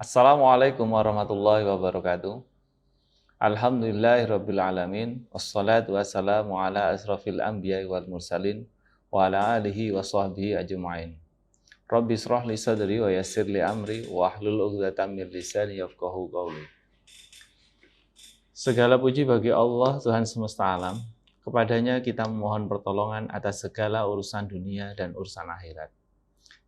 Assalamualaikum warahmatullahi wabarakatuh. Alhamdulillahirrabbilalamin. Wassalatu wassalamu ala asrafil anbiya wal mursalin wa ala alihi wa sahbihi ajma'in. Rabbi israh li sadri wa yassir li amri wa ahlul 'uqdatam min lisani yafqahu qawli. Segala puji bagi Allah Tuhan semesta alam. Kepadanya kita memohon pertolongan atas segala urusan dunia dan urusan akhirat.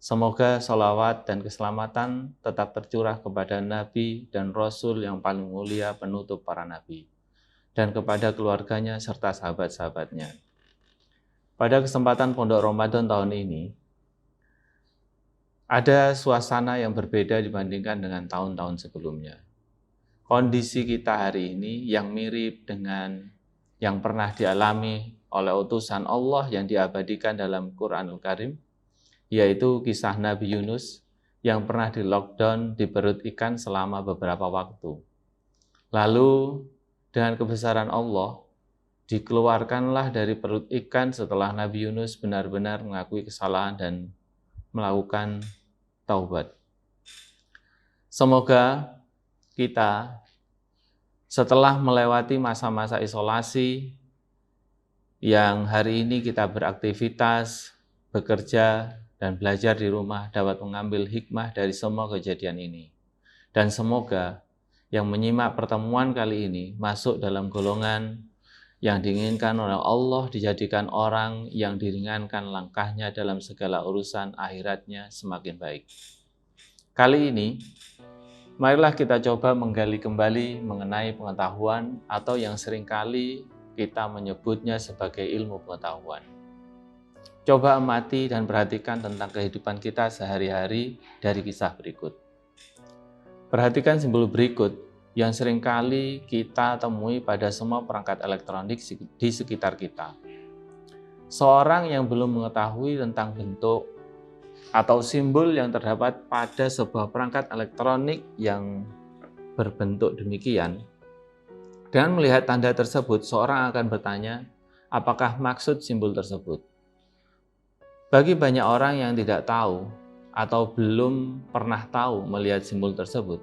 Semoga salawat dan keselamatan tetap tercurah kepada Nabi dan Rasul yang paling mulia penutup para Nabi, dan kepada keluarganya serta sahabat-sahabatnya. Pada kesempatan Pondok Ramadan tahun ini, ada suasana yang berbeda dibandingkan dengan tahun-tahun sebelumnya. Kondisi kita hari ini yang mirip dengan yang pernah dialami oleh utusan Allah yang diabadikan dalam Quranul Karim, yaitu kisah Nabi Yunus yang pernah di lockdown di perut ikan selama beberapa waktu. Lalu dengan kebesaran Allah, dikeluarkanlah dari perut ikan setelah Nabi Yunus benar-benar mengakui kesalahan dan melakukan taubat. Semoga kita setelah melewati masa-masa isolasi yang hari ini kita beraktivitas, bekerja, dan belajar di rumah dapat mengambil hikmah dari semua kejadian ini. Dan semoga yang menyimak pertemuan kali ini masuk dalam golongan yang diinginkan oleh Allah dijadikan orang yang diringankan langkahnya dalam segala urusan akhiratnya semakin baik. Kali ini, marilah kita coba menggali kembali mengenai pengetahuan atau yang seringkali kita menyebutnya sebagai ilmu pengetahuan. Coba amati dan perhatikan tentang kehidupan kita sehari-hari dari kisah berikut. Perhatikan simbol berikut yang seringkali kita temui pada semua perangkat elektronik di sekitar kita. Seorang yang belum mengetahui tentang bentuk atau simbol yang terdapat pada sebuah perangkat elektronik yang berbentuk demikian, dengan melihat tanda tersebut, seorang akan bertanya, apakah maksud simbol tersebut? Bagi banyak orang yang tidak tahu atau belum pernah tahu melihat simbol tersebut,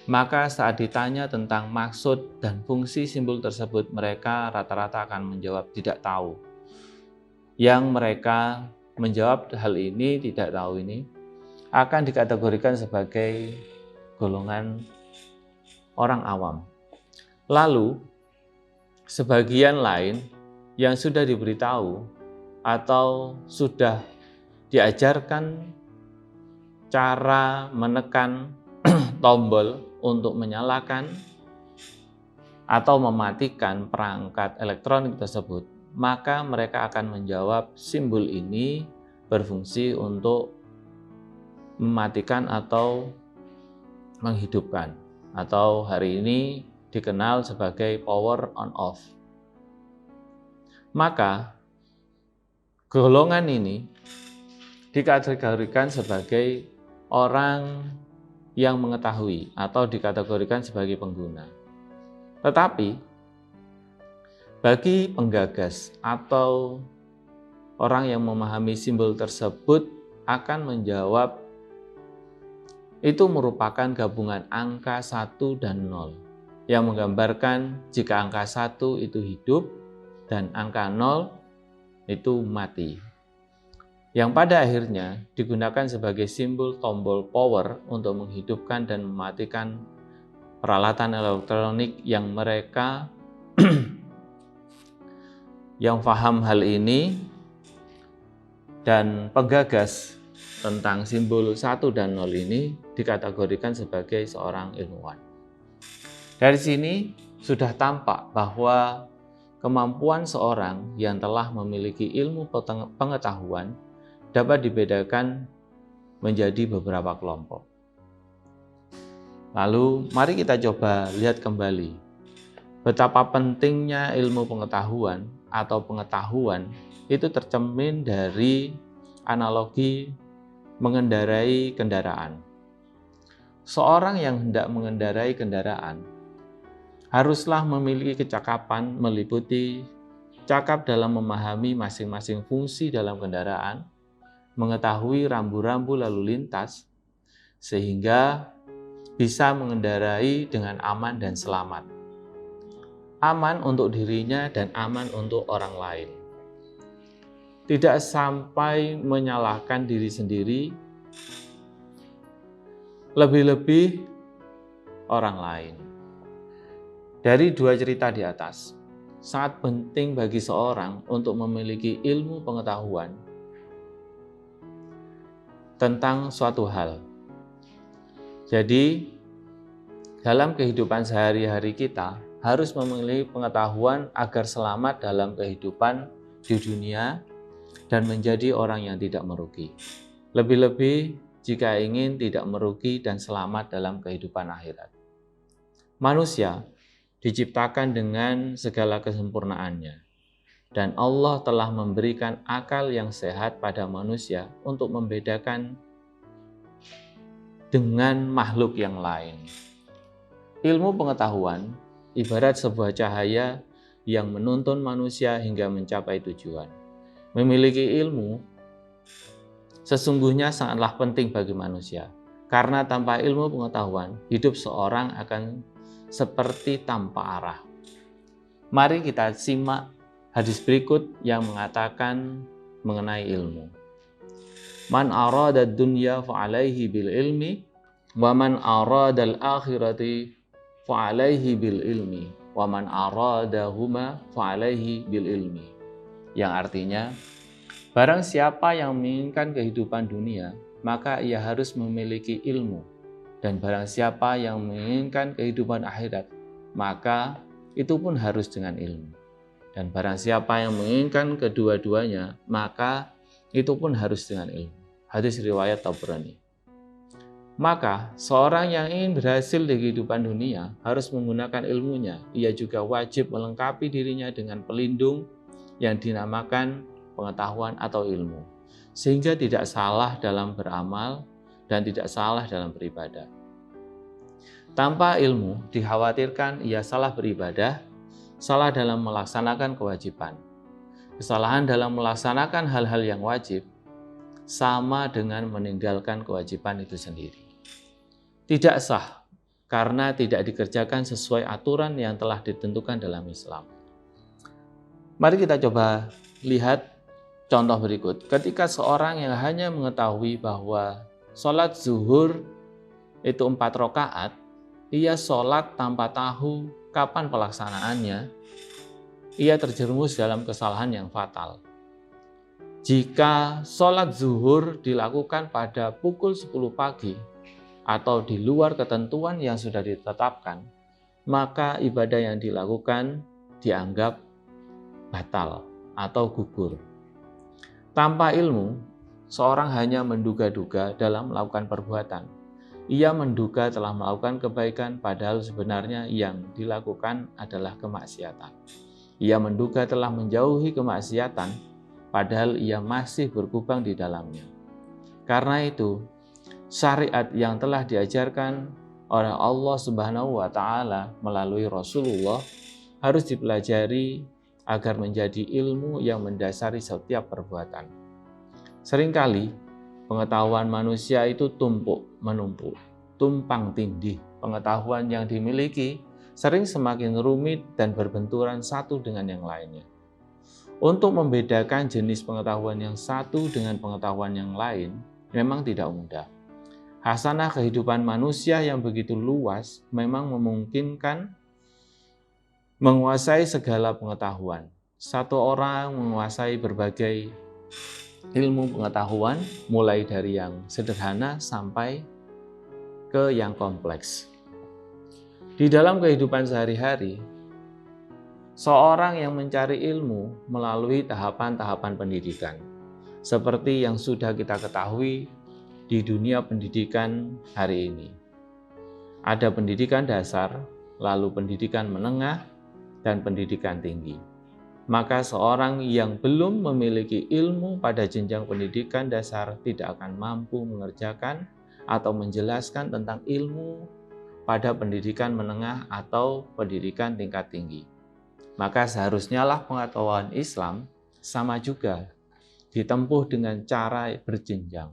maka saat ditanya tentang maksud dan fungsi simbol tersebut, mereka rata-rata akan menjawab tidak tahu. Yang mereka menjawab hal ini, tidak tahu ini, akan dikategorikan sebagai golongan orang awam. Lalu, sebagian lain yang sudah diberitahu atau sudah diajarkan cara menekan tombol untuk menyalakan atau mematikan perangkat elektronik tersebut, maka mereka akan menjawab simbol ini berfungsi untuk mematikan atau menghidupkan, atau hari ini dikenal sebagai power on off. Maka golongan ini dikategorikan sebagai orang yang mengetahui atau dikategorikan sebagai pengguna. Tetapi bagi penggagas atau orang yang memahami simbol tersebut akan menjawab itu merupakan gabungan angka 1 dan 0 yang menggambarkan jika angka 1 itu hidup dan angka 0 itu mati, yang pada akhirnya digunakan sebagai simbol tombol power untuk menghidupkan dan mematikan peralatan elektronik yang mereka yang paham hal ini dan penggagas tentang simbol 1 dan 0 ini dikategorikan sebagai seorang ilmuwan. Dari sini sudah tampak bahwa kemampuan seorang yang telah memiliki ilmu pengetahuan dapat dibedakan menjadi beberapa kelompok. Lalu, mari kita coba lihat kembali betapa pentingnya ilmu pengetahuan atau pengetahuan itu tercermin dari analogi mengendarai kendaraan. Seorang yang hendak mengendarai kendaraan haruslah memiliki kecakapan meliputi cakap dalam memahami masing-masing fungsi dalam kendaraan, mengetahui rambu-rambu lalu lintas, sehingga bisa mengendarai dengan aman dan selamat. Aman untuk dirinya dan aman untuk orang lain. Tidak sampai menyalahkan diri sendiri, lebih-lebih orang lain. Dari dua cerita di atas, sangat penting bagi seorang untuk memiliki ilmu pengetahuan tentang suatu hal. Jadi, dalam kehidupan sehari-hari kita harus memiliki pengetahuan agar selamat dalam kehidupan di dunia dan menjadi orang yang tidak merugi. Lebih-lebih jika ingin tidak merugi dan selamat dalam kehidupan akhirat. Manusia diciptakan dengan segala kesempurnaannya, dan Allah telah memberikan akal yang sehat pada manusia untuk membedakan dengan makhluk yang lain. Ilmu pengetahuan ibarat sebuah cahaya yang menuntun manusia hingga mencapai tujuan. Memiliki ilmu sesungguhnya sangatlah penting bagi manusia, karena tanpa ilmu pengetahuan, hidup seorang akan seperti tanpa arah. Mari kita simak hadis berikut yang mengatakan mengenai ilmu. Man arada dunya fa'alaihi bil ilmi, wa man arada al-akhirati fa'alaihi bil ilmi, wa man aradahuma fa'alaihi bil ilmi. Yang artinya, barang siapa yang menginginkan kehidupan dunia, maka ia harus memiliki ilmu. Dan barang siapa yang menginginkan kehidupan akhirat, maka itu pun harus dengan ilmu. Dan barang siapa yang menginginkan kedua-duanya, maka itu pun harus dengan ilmu. Hadis riwayat Tabrani. Maka seorang yang ingin berhasil di kehidupan dunia harus menggunakan ilmunya. Ia juga wajib melengkapi dirinya dengan pelindung yang dinamakan pengetahuan atau ilmu, sehingga tidak salah dalam beramal dan tidak salah dalam beribadah. Tanpa ilmu, dikhawatirkan ia salah beribadah, salah dalam melaksanakan kewajiban. Kesalahan dalam melaksanakan hal-hal yang wajib sama dengan meninggalkan kewajiban itu sendiri. Tidak sah karena tidak dikerjakan sesuai aturan yang telah ditentukan dalam Islam. Mari kita coba lihat contoh berikut. Ketika seorang yang hanya mengetahui bahwa sholat zuhur itu 4 rakaat, ia sholat tanpa tahu kapan pelaksanaannya, ia terjerumus dalam kesalahan yang fatal. Jika sholat zuhur dilakukan pada pukul 10 pagi atau di luar ketentuan yang sudah ditetapkan, maka ibadah yang dilakukan dianggap batal atau gugur. Tanpa ilmu, seorang hanya menduga-duga dalam melakukan perbuatan. Ia menduga telah melakukan kebaikan padahal sebenarnya yang dilakukan adalah kemaksiatan. Ia menduga telah menjauhi kemaksiatan padahal ia masih berkubang di dalamnya. Karena itu, syariat yang telah diajarkan oleh Allah Subhanahu wa Ta'ala melalui Rasulullah harus dipelajari agar menjadi ilmu yang mendasari setiap perbuatan. Seringkali pengetahuan manusia itu menumpuk, tumpang tindih. Pengetahuan yang dimiliki sering semakin rumit dan berbenturan satu dengan yang lainnya. Untuk membedakan jenis pengetahuan yang satu dengan pengetahuan yang lain memang tidak mudah. Hasanah kehidupan manusia yang begitu luas memang memungkinkan menguasai segala pengetahuan. Satu orang menguasai berbagai ilmu pengetahuan, mulai dari yang sederhana sampai ke yang kompleks. Di dalam kehidupan sehari-hari, seorang yang mencari ilmu melalui tahapan-tahapan pendidikan, seperti yang sudah kita ketahui di dunia pendidikan hari ini. Ada pendidikan dasar, lalu pendidikan menengah, dan pendidikan tinggi. Maka seorang yang belum memiliki ilmu pada jenjang pendidikan dasar tidak akan mampu mengerjakan atau menjelaskan tentang ilmu pada pendidikan menengah atau pendidikan tingkat tinggi. Maka seharusnya lah pengetahuan Islam sama juga ditempuh dengan cara berjenjang,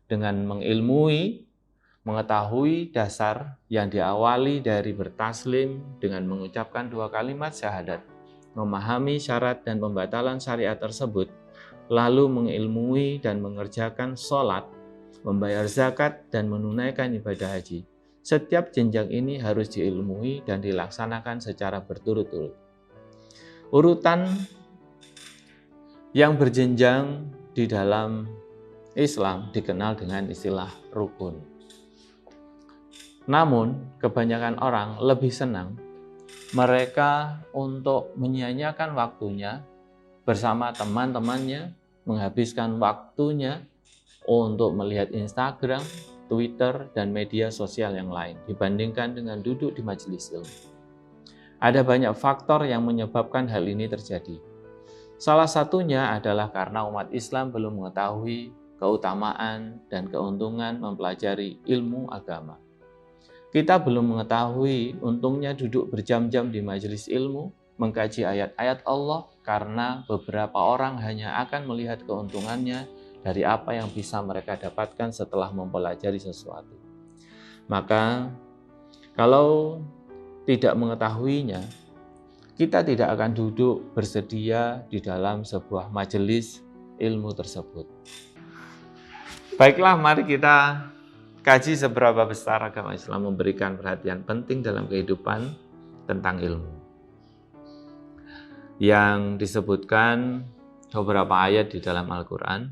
dengan mengilmui, mengetahui dasar yang diawali dari bertaslim dengan mengucapkan 2 kalimat syahadat, memahami syarat dan pembatalan syariat tersebut, lalu mengilmui dan mengerjakan sholat, membayar zakat, dan menunaikan ibadah haji. Setiap jenjang ini harus diilmui dan dilaksanakan secara berturut-turut. Urutan yang berjenjang di dalam Islam dikenal dengan istilah rukun. Namun, kebanyakan orang lebih senang mereka untuk menyia-nyiakan waktunya bersama teman-temannya, menghabiskan waktunya untuk melihat Instagram, Twitter, dan media sosial yang lain dibandingkan dengan duduk di majelis ilmu. Ada banyak faktor yang menyebabkan hal ini terjadi. Salah satunya adalah karena umat Islam belum mengetahui keutamaan dan keuntungan mempelajari ilmu agama. Kita belum mengetahui untungnya duduk berjam-jam di majelis ilmu, mengkaji ayat-ayat Allah, karena beberapa orang hanya akan melihat keuntungannya dari apa yang bisa mereka dapatkan setelah mempelajari sesuatu. Maka, kalau tidak mengetahuinya, kita tidak akan duduk bersedia di dalam sebuah majelis ilmu tersebut. Baiklah, mari kita kaji seberapa besar agama Islam memberikan perhatian penting dalam kehidupan tentang ilmu. Yang disebutkan beberapa ayat di dalam Al-Quran.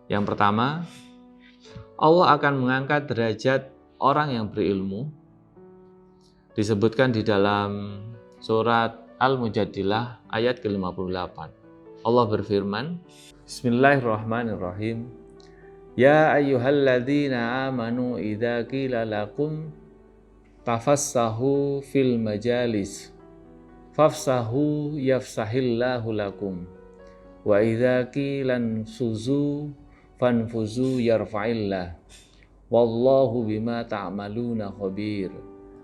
Yang pertama, Allah akan mengangkat derajat orang yang berilmu. Disebutkan di dalam surat Al-Mujadilah ayat ke-58. Allah berfirman, Bismillahirrahmanirrahim. Ya ayyuhalladzina amanu idza qila lakum tafassahu fil majalis fafsahu yafsahillahu lakum wa idza qila anfuzu fanfuzu yarfa'illah wallahu bima ta'maluna khabir.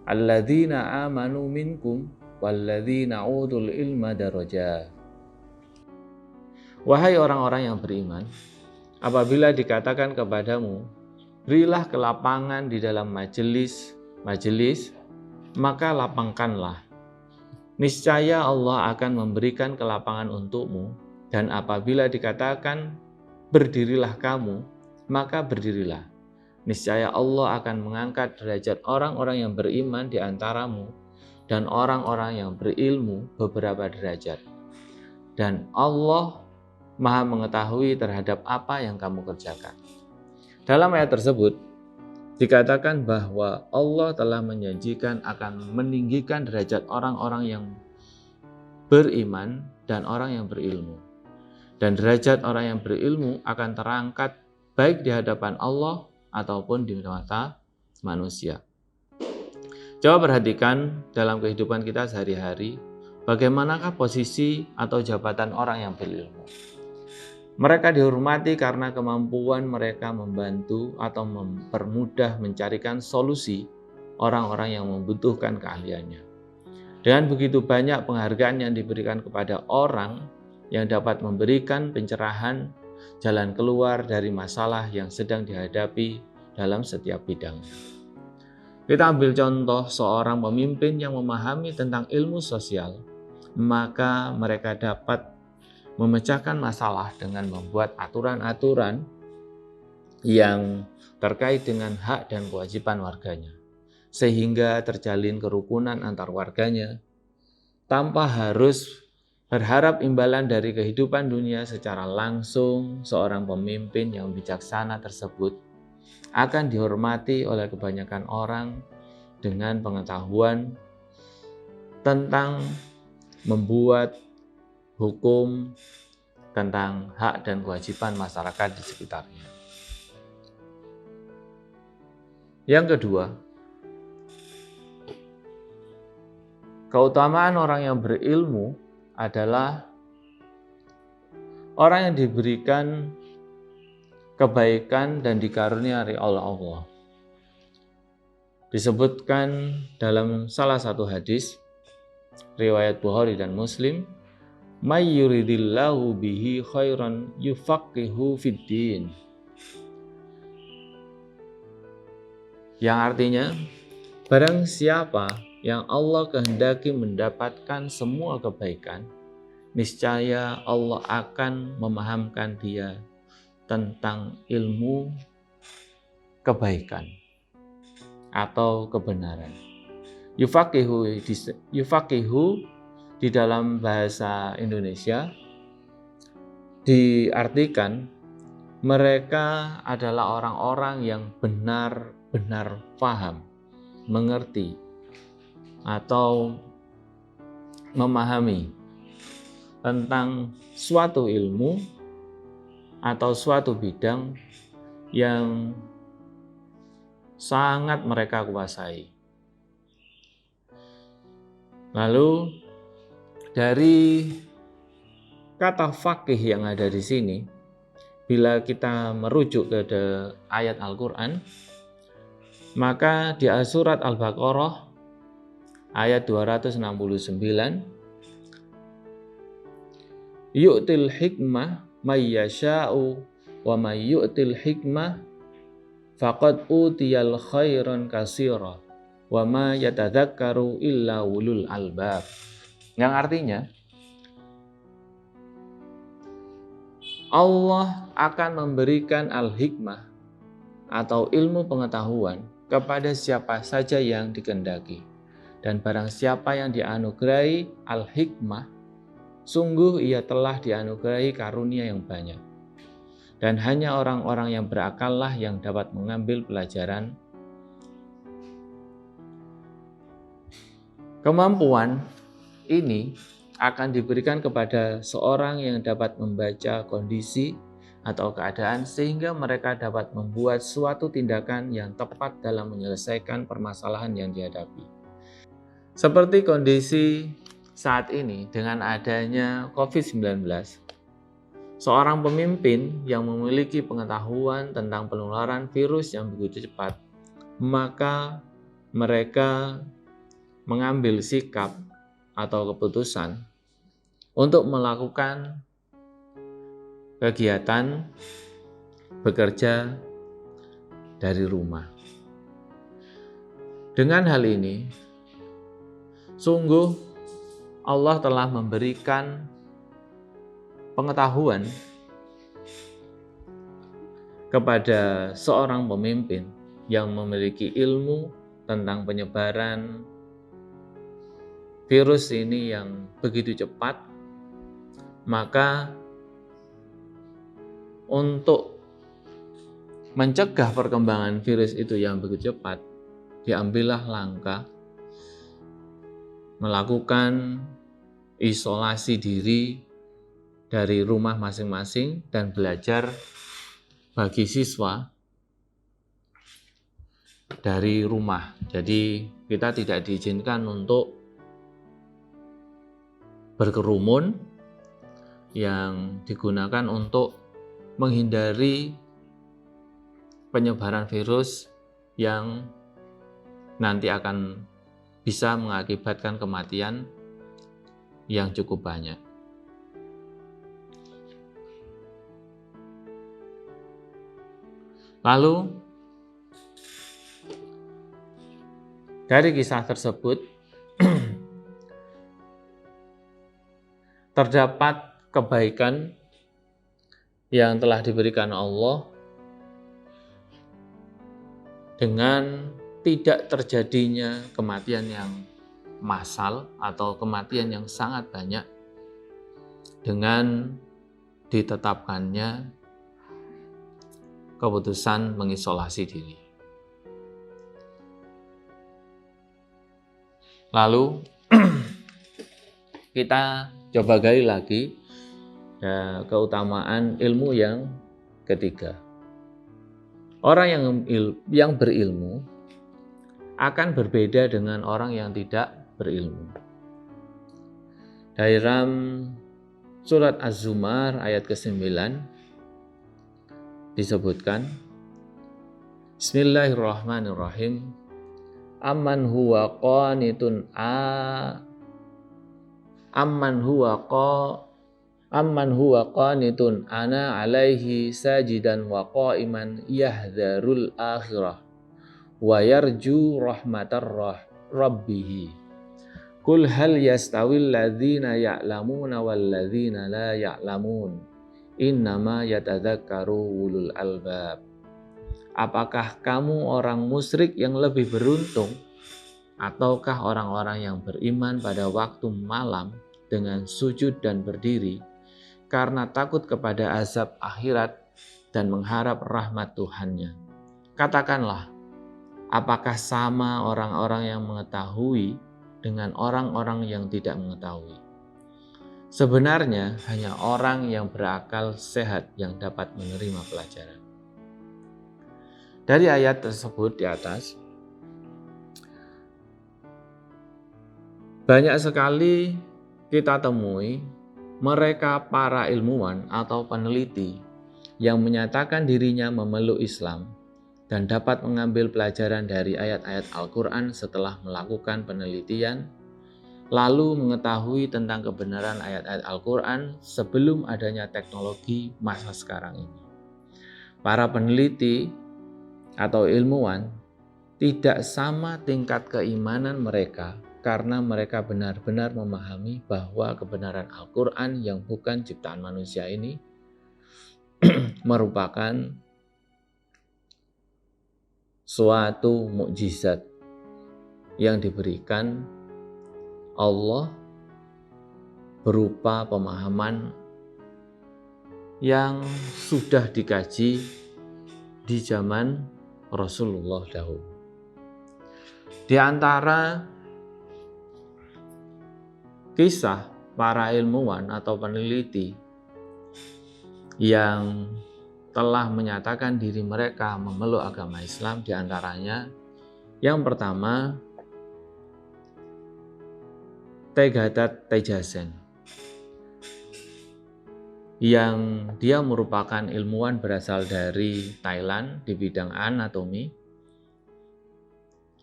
Alladzina amanu minkum walladzina utul ilma darajat. Wahai orang-orang yang beriman, apabila dikatakan kepadamu, berilah kelapangan di dalam majelis, maka lapangkanlah. Niscaya Allah akan memberikan kelapangan untukmu, dan apabila dikatakan, berdirilah kamu, maka berdirilah. Niscaya Allah akan mengangkat derajat orang-orang yang beriman di antaramu, dan orang-orang yang berilmu beberapa derajat. Dan Allah Maha mengetahui terhadap apa yang kamu kerjakan. Dalam ayat tersebut dikatakan bahwa Allah telah menjanjikan akan meninggikan derajat orang-orang yang beriman dan orang yang berilmu. Dan derajat orang yang berilmu akan terangkat baik di hadapan Allah ataupun di mata manusia. Coba perhatikan dalam kehidupan kita sehari-hari, bagaimanakah posisi atau jabatan orang yang berilmu. Mereka dihormati karena kemampuan mereka membantu atau mempermudah mencarikan solusi orang-orang yang membutuhkan keahliannya. Dengan begitu banyak penghargaan yang diberikan kepada orang yang dapat memberikan pencerahan jalan keluar dari masalah yang sedang dihadapi dalam setiap bidangnya. Kita ambil contoh seorang pemimpin yang memahami tentang ilmu sosial, maka mereka dapat memecahkan masalah dengan membuat aturan-aturan yang terkait dengan hak dan kewajiban warganya, sehingga terjalin kerukunan antar warganya tanpa harus berharap imbalan dari kehidupan dunia secara langsung. Seorang pemimpin yang bijaksana tersebut akan dihormati oleh kebanyakan orang dengan pengetahuan tentang membuat hukum tentang hak dan kewajiban masyarakat di sekitarnya. Yang kedua, keutamaan orang yang berilmu adalah orang yang diberikan kebaikan dan dikaruniai oleh Allah. Disebutkan dalam salah satu hadis riwayat Bukhari dan Muslim, may yuridillahu bihi khairan yufaqihu fiddin. yang artinya barang siapa yang Allah kehendaki mendapatkan semua kebaikan, niscaya Allah akan memahamkan dia tentang ilmu kebaikan atau kebenaran. Yufaqihu di dalam bahasa Indonesia diartikan mereka adalah orang-orang yang benar-benar paham, mengerti, atau memahami tentang suatu ilmu atau suatu bidang yang sangat mereka kuasai. Lalu dari kata faqih yang ada di sini, bila kita merujuk ke ayat Al-Quran, maka di surat Al-Baqarah ayat 269, yu'til hikmah may yasha'u wa may yu'til hikmah faqad utiyal khairan katsira wa ma yatadzakkaru illa ulul albab. Yang artinya Allah akan memberikan al-hikmah atau ilmu pengetahuan kepada siapa saja yang dikehendaki. Dan barang siapa yang dianugerahi al-hikmah, sungguh ia telah dianugerahi karunia yang banyak. Dan hanya orang-orang yang berakallah yang dapat mengambil pelajaran. Kemampuan ini akan diberikan kepada seorang yang dapat membaca kondisi atau keadaan sehingga mereka dapat membuat suatu tindakan yang tepat dalam menyelesaikan permasalahan yang dihadapi. Seperti kondisi saat ini dengan adanya COVID-19, seorang pemimpin yang memiliki pengetahuan tentang penularan virus yang begitu cepat, maka mereka mengambil sikap atau keputusan untuk melakukan kegiatan bekerja dari rumah. Dengan hal ini, sungguh Allah telah memberikan pengetahuan kepada seorang pemimpin yang memiliki ilmu tentang penyebaran virus ini yang begitu cepat, maka untuk mencegah perkembangan virus itu yang begitu cepat, diambillah langkah melakukan isolasi diri dari rumah masing-masing dan belajar bagi siswa dari rumah. Jadi kita tidak diizinkan untuk berkerumun yang digunakan untuk menghindari penyebaran virus yang nanti akan bisa mengakibatkan kematian yang cukup banyak. Lalu dari kisah tersebut terdapat kebaikan yang telah diberikan Allah dengan tidak terjadinya kematian yang massal atau kematian yang sangat banyak dengan ditetapkannya keputusan mengisolasi diri. Lalu kita coba gali lagi keutamaan ilmu yang ketiga. Orang yang berilmu akan berbeda dengan orang yang tidak berilmu. Dalam surat Az-Zumar ayat ke-9 disebutkan, Bismillahirrahmanirrahim. Amman huwa qanitun ana alaihi sajidan wa qa'iman yahdharul akhirah wa yarju rahmatar rabbih. Qul hal yastawil ladzina ya'lamuna wal ladzina la ya'lamun. Innama yatadzakkaru ulul albab. Apakah kamu orang musyrik yang lebih beruntung ataukah orang-orang yang beriman pada waktu malam dengan sujud dan berdiri karena takut kepada azab akhirat dan mengharap rahmat Tuhannya? Katakanlah, apakah sama orang-orang yang mengetahui dengan orang-orang yang tidak mengetahui? Sebenarnya hanya orang yang berakal sehat yang dapat menerima pelajaran. Dari ayat tersebut di atas, banyak sekali kita temui mereka para ilmuwan atau peneliti yang menyatakan dirinya memeluk Islam dan dapat mengambil pelajaran dari ayat-ayat Al-Quran setelah melakukan penelitian, lalu mengetahui tentang kebenaran ayat-ayat Al-Quran sebelum adanya teknologi masa sekarang ini. Para peneliti atau ilmuwan tidak sama tingkat keimanan mereka karena mereka benar-benar memahami bahwa kebenaran Al-Quran yang bukan ciptaan manusia ini merupakan suatu mukjizat yang diberikan Allah berupa pemahaman yang sudah dikaji di zaman Rasulullah dahulu. Di antara kisah para ilmuwan atau peneliti yang telah menyatakan diri mereka memeluk agama Islam, di antaranya yang pertama Teghadat Tejazen, yang dia merupakan ilmuwan berasal dari Thailand di bidang anatomi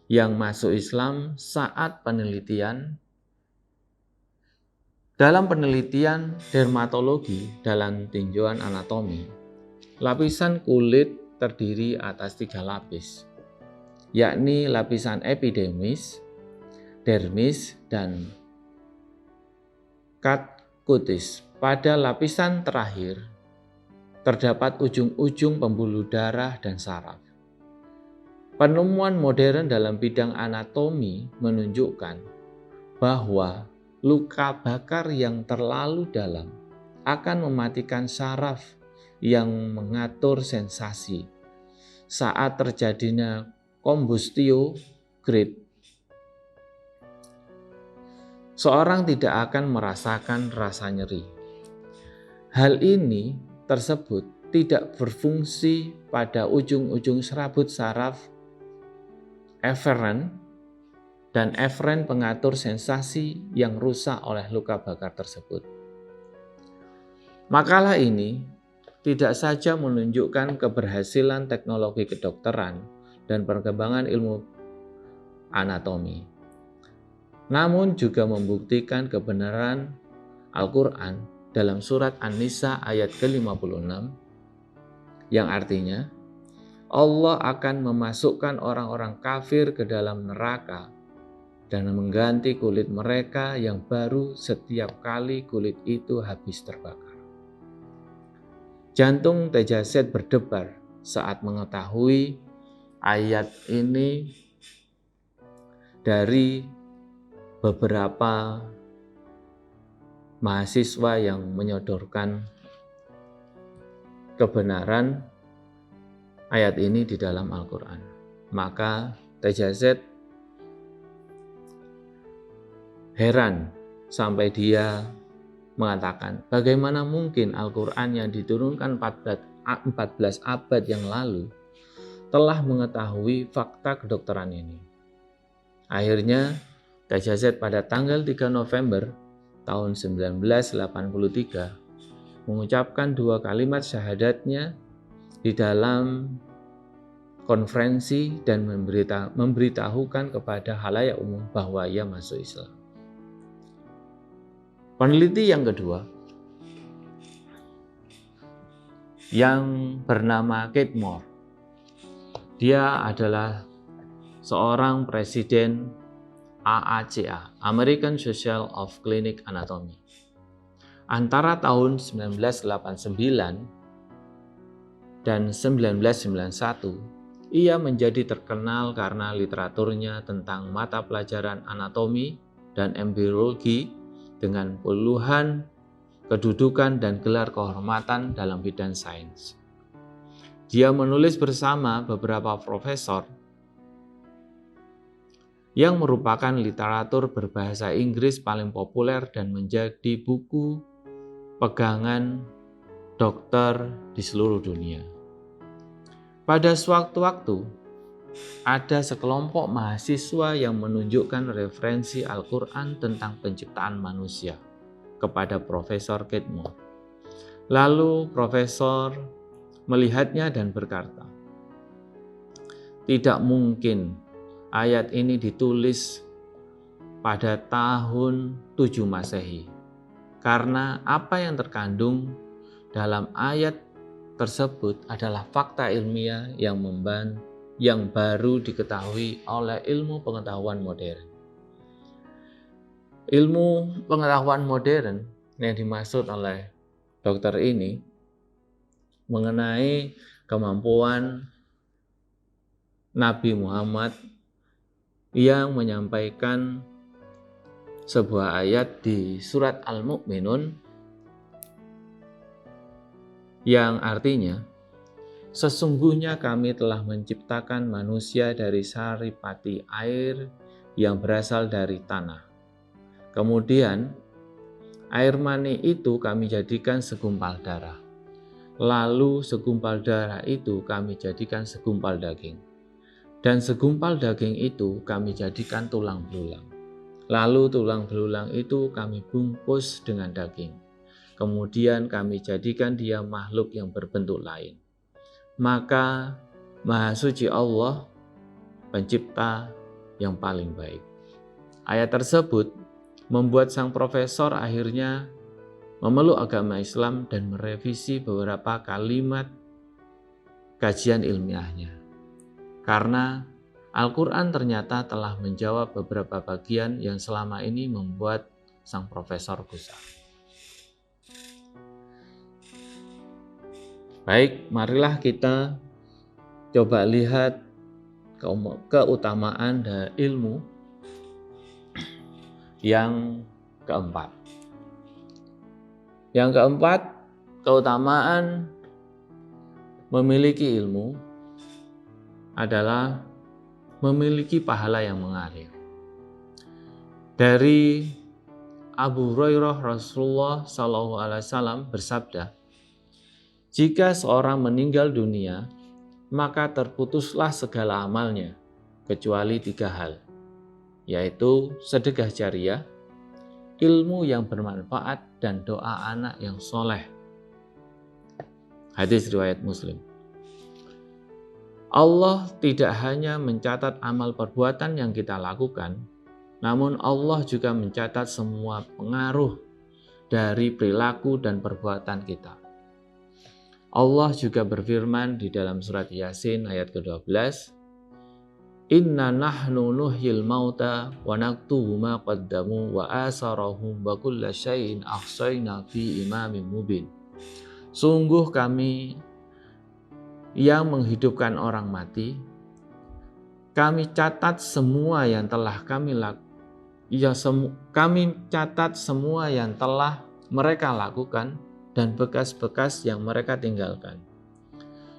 yang masuk Islam saat penelitian dermatologi dalam tinjauan anatomi. Lapisan kulit terdiri atas 3 lapis, yakni lapisan epidermis, dermis, dan cutis. Pada lapisan terakhir terdapat ujung-ujung pembuluh darah dan saraf. Penemuan modern dalam bidang anatomi menunjukkan bahwa luka bakar yang terlalu dalam akan mematikan saraf yang mengatur sensasi saat terjadinya combustio grade. Seorang tidak akan merasakan rasa nyeri. Hal ini tersebut tidak berfungsi pada ujung-ujung serabut saraf eferen dan efren pengatur sensasi yang rusak oleh luka bakar tersebut. Makalah ini tidak saja menunjukkan keberhasilan teknologi kedokteran dan perkembangan ilmu anatomi, namun juga membuktikan kebenaran Al-Quran dalam surat An-Nisa ayat ke-56 yang artinya Allah akan memasukkan orang-orang kafir ke dalam neraka dan mengganti kulit mereka yang baru setiap kali kulit itu habis terbakar. Jantung Tejaset berdebar saat mengetahui ayat ini dari beberapa mahasiswa yang menyodorkan kebenaran ayat ini di dalam Al-Quran. Maka Tejaset heran sampai dia mengatakan, bagaimana mungkin Al-Quran yang diturunkan 14 abad yang lalu telah mengetahui fakta kedokteran ini. Akhirnya Tejaset pada tanggal 3 November tahun 1983 mengucapkan 2 kalimat syahadatnya di dalam konferensi dan memberitahukan kepada khalayak umum bahwa ia masuk Islam. Peneliti yang kedua yang bernama Kate Moore, dia adalah seorang presiden AACA, American Society of Clinical Anatomy. Antara tahun 1989 dan 1991, ia menjadi terkenal karena literaturnya tentang mata pelajaran anatomi dan embriologi dengan puluhan kedudukan dan gelar kehormatan dalam bidang sains. Dia menulis bersama beberapa profesor yang merupakan literatur berbahasa Inggris paling populer dan menjadi buku pegangan dokter di seluruh dunia. Pada sewaktu-waktu, ada sekelompok mahasiswa yang menunjukkan referensi Al-Quran tentang penciptaan manusia kepada Profesor Ketmo. Lalu Profesor melihatnya dan berkata, "Tidak mungkin ayat ini ditulis pada tahun 7 Masehi, karena apa yang terkandung dalam ayat tersebut adalah fakta ilmiah yang baru diketahui oleh ilmu pengetahuan modern." Ilmu pengetahuan modern yang dimaksud oleh dokter ini mengenai kemampuan Nabi Muhammad yang menyampaikan sebuah ayat di surat Al-Mu'minun yang artinya, "Sesungguhnya kami telah menciptakan manusia dari saripati air yang berasal dari tanah. Kemudian air mani itu kami jadikan segumpal darah. Lalu segumpal darah itu kami jadikan segumpal daging. Dan segumpal daging itu kami jadikan tulang belulang. Lalu tulang belulang itu kami bungkus dengan daging. Kemudian kami jadikan dia makhluk yang berbentuk lain. Maka Maha Suci Allah, pencipta yang paling baik." Ayat tersebut membuat sang profesor akhirnya memeluk agama Islam dan merevisi beberapa kalimat kajian ilmiahnya. Karena Al-Quran ternyata telah menjawab beberapa bagian yang selama ini membuat sang profesor gusar. Baik, marilah kita coba lihat keutamaan dari ilmu yang keempat. Yang keempat, keutamaan memiliki ilmu adalah memiliki pahala yang mengalir. Dari Abu Hurairah, Rasulullah SAW bersabda, "Jika seorang meninggal dunia, maka terputuslah segala amalnya, kecuali 3 hal, yaitu sedekah jariah, ilmu yang bermanfaat, dan doa anak yang soleh." Hadis riwayat Muslim. Allah tidak hanya mencatat amal perbuatan yang kita lakukan, namun Allah juga mencatat semua pengaruh dari perilaku dan perbuatan kita. Allah juga berfirman di dalam surat Yasin ayat ke-12, "Inna nahnu nuhyil mauta wa naktubu ma qaddamu wa asarahum wa kulla syai'in ahsayna fi imamin mubin." Sungguh kami yang menghidupkan orang mati, kami catat semua yang telah mereka lakukan dan bekas-bekas yang mereka tinggalkan.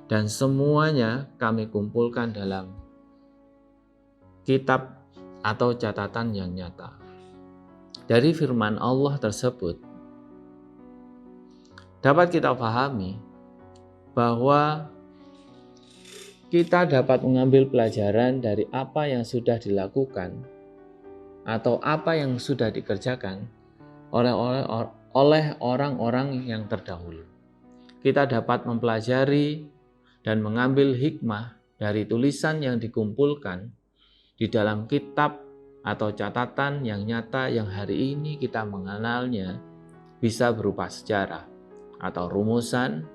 Dan semuanya kami kumpulkan dalam kitab atau catatan yang nyata. Dari firman Allah tersebut, dapat kita pahami bahwa kita dapat mengambil pelajaran dari apa yang sudah dilakukan atau apa yang sudah dikerjakan oleh orang-orang yang terdahulu. Kita dapat mempelajari dan mengambil hikmah dari tulisan yang dikumpulkan di dalam kitab atau catatan yang nyata yang hari ini kita mengenalnya bisa berupa sejarah atau rumusan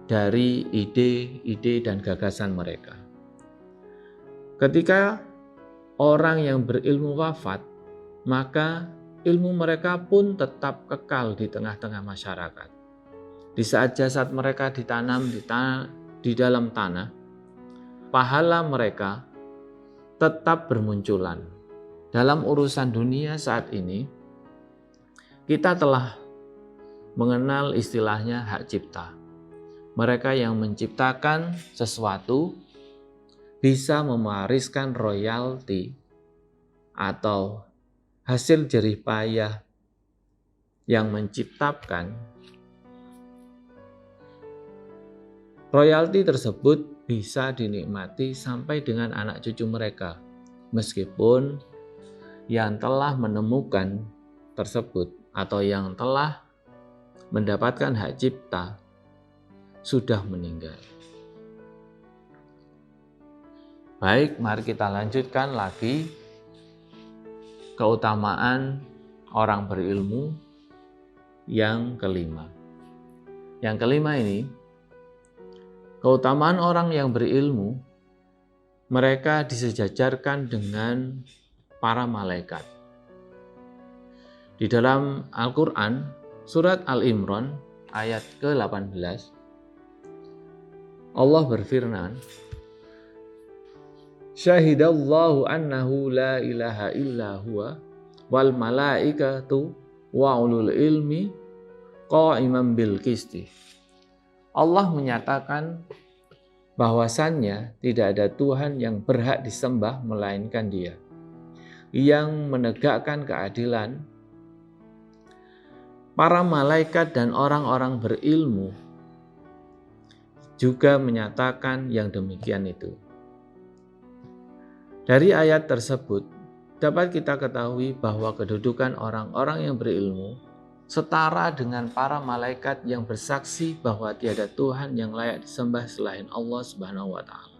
dari ide-ide dan gagasan mereka. Ketika orang yang berilmu wafat, maka ilmu mereka pun tetap kekal di tengah-tengah masyarakat. Di saat jasad mereka ditanam di dalam tanah, pahala mereka tetap bermunculan. Dalam urusan dunia saat ini, kita telah mengenal istilahnya hak cipta. Mereka yang menciptakan sesuatu bisa mewariskan royalti atau hasil jerih payah yang menciptakan. Royalti tersebut bisa dinikmati sampai dengan anak cucu mereka, meskipun yang telah menemukan tersebut atau yang telah mendapatkan hak cipta sudah meninggal. Baik, mari kita lanjutkan lagi keutamaan orang berilmu yang kelima. Yang kelima ini, keutamaan orang yang berilmu, mereka disejajarkan dengan para malaikat. Di dalam Al-Quran, surat Al-Imran ayat ke-18, Allah berfirman, Syahidallahu annahu la ilaha illa huwa wal malaikatu wa ulul ilmi qa'iman bil qisti. Allah menyatakan bahwasannya tidak ada Tuhan yang berhak disembah melainkan Dia, yang menegakkan keadilan. Para malaikat dan orang-orang berilmu juga menyatakan yang demikian itu. Dari ayat tersebut dapat kita ketahui bahwa kedudukan orang-orang yang berilmu setara dengan para malaikat yang bersaksi bahwa tiada Tuhan yang layak disembah selain Allah Subhanahu wa taala.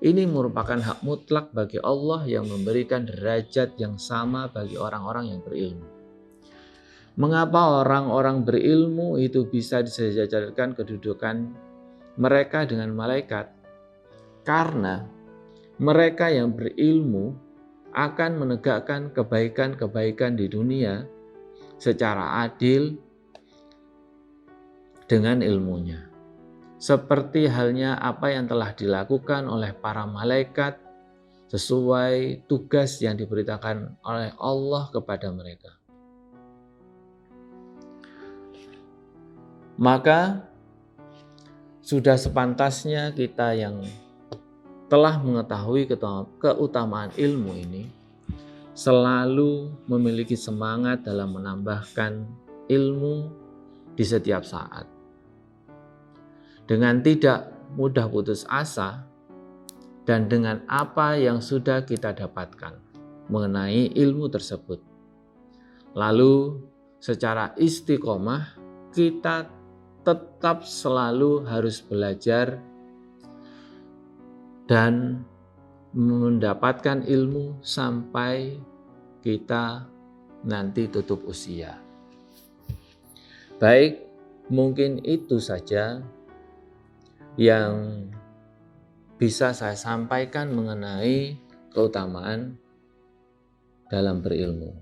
Ini merupakan hak mutlak bagi Allah yang memberikan derajat yang sama bagi orang-orang yang berilmu. Mengapa orang-orang berilmu itu bisa disejajarkan kedudukan mereka dengan malaikat? Karena mereka yang berilmu akan menegakkan kebaikan-kebaikan di dunia secara adil dengan ilmunya. Seperti halnya apa yang telah dilakukan oleh para malaikat sesuai tugas yang diberitakan oleh Allah kepada mereka. Maka sudah sepantasnya kita yang telah mengetahui keutamaan ilmu ini selalu memiliki semangat dalam menambahkan ilmu di setiap saat. Dengan tidak mudah putus asa dan dengan apa yang sudah kita dapatkan mengenai ilmu tersebut. Lalu secara istiqomah kita tetap selalu harus belajar dan mendapatkan ilmu sampai kita nanti tutup usia. Baik, mungkin itu saja yang bisa saya sampaikan mengenai keutamaan dalam berilmu.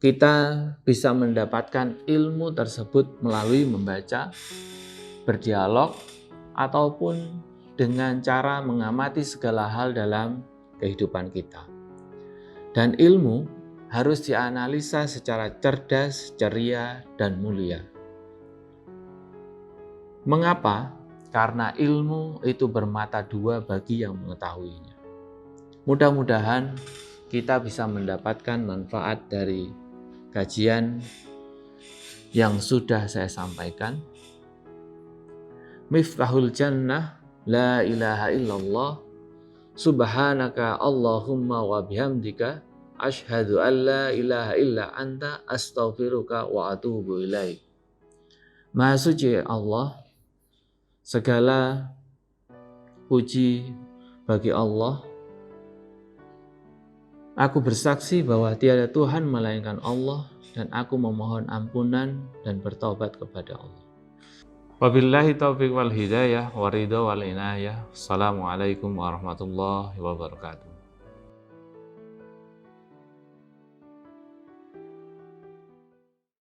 Kita bisa mendapatkan ilmu tersebut melalui membaca, berdialog, ataupun dengan cara mengamati segala hal dalam kehidupan kita. Dan ilmu harus dianalisa secara cerdas, ceria, dan mulia. Mengapa? Karena ilmu itu bermata dua bagi yang mengetahuinya. Mudah-mudahan kita bisa mendapatkan manfaat dari kajian yang sudah saya sampaikan. Miftahul jannah la ilaha illallah subhanaka Allahumma wa bihamdika asyhadu an la ilaha illa anta astaghfiruka wa atubu ilaik. Maha suci Allah, segala puji bagi Allah. Aku bersaksi bahwa tiada Tuhan melainkan Allah dan aku memohon ampunan dan bertobat kepada Allah. Wabillahi taufiq wal hidayah, waridho wal inayah. Assalamualaikum warahmatullahi wabarakatuh.